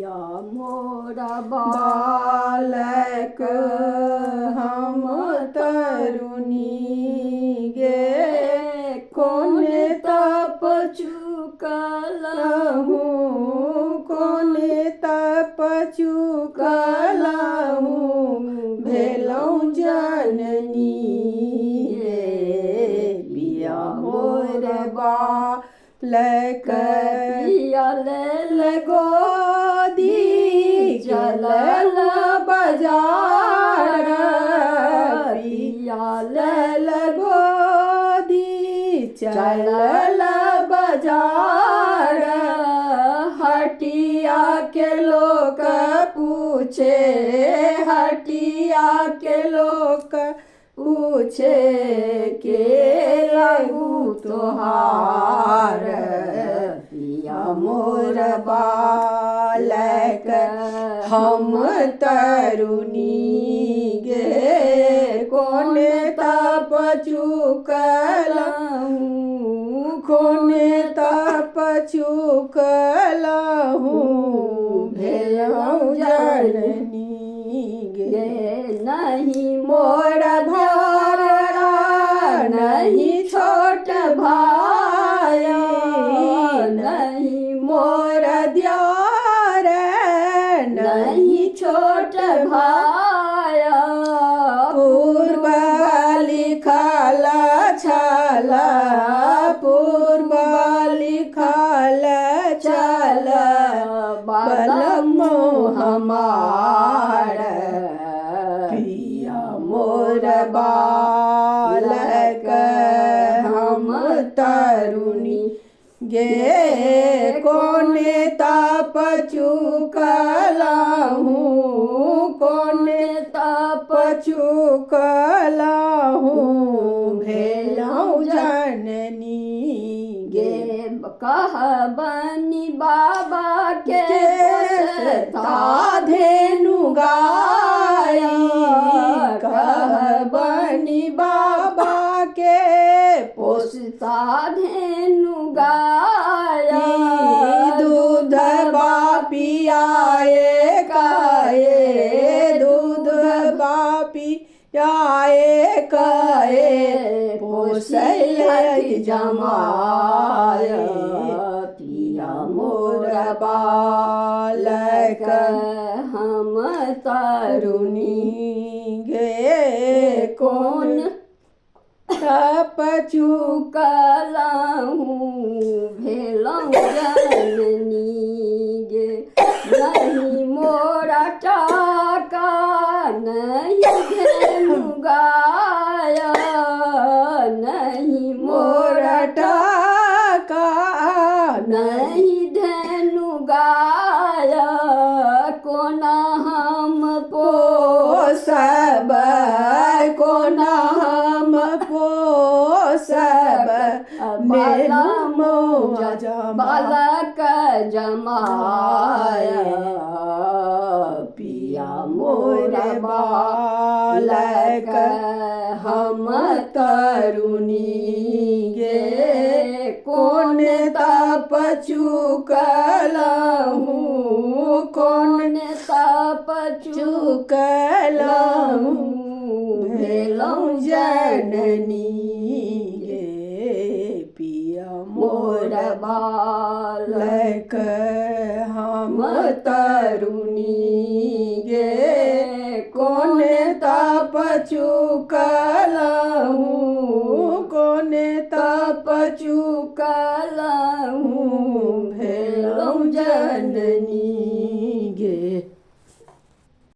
पिया मोरा बालक हम तरुणी गे कौन तप चुकलहूँ कौन तप चुकलहूँ भेलौं जननी रे पिया मोर बालक पिया लेल गोदी चलल बजार पिया लेल गोदी चलल बजार हटिया के लोक पूछे हटिया के लोक पूछे के लगू तोहार पिया मोर बालक हम तरुणी गे कौन तप चुकलहूँ कौन तप चुकलहूँ भेलौं जननी गे नहीं मोर धरा नहीं छोट भाई नहीं मोर दियार नहीं छोट भाई पूर्व लिखल छल पूर्व लिखल छल बलमो हमार पिया मोर बालक हम तरुणी गे कौन तप चुकलहूँ कौन तप चुकलहूँ भेलौं जननी गे कहबनी बाबा के ता धेनु गाई कहबनी बाबा के पोसता धेनु गाई दूध पियाए काए दूध पियाए काए पोसैत जमाय पिया मोर बालक हम तरुणी गे कौन तप चुकलहूँ भेलौं जननी गे नहीं मोरा टाका नहीं धेनु गाय नहीं मोरा टाका नहीं धेनु गाय कोना हम पोसब कोना हम पोसब बालक जमाय पिया मोर बालक हम तरुणी गे कौन तप चुकलहूँ कौन तप चुकलहूँ भेलौं जननी गे पिया मोर बालक हम तरुणी गे कौन तप चुकलहूँ कौन तप चुकलहूँ भेलौं जननी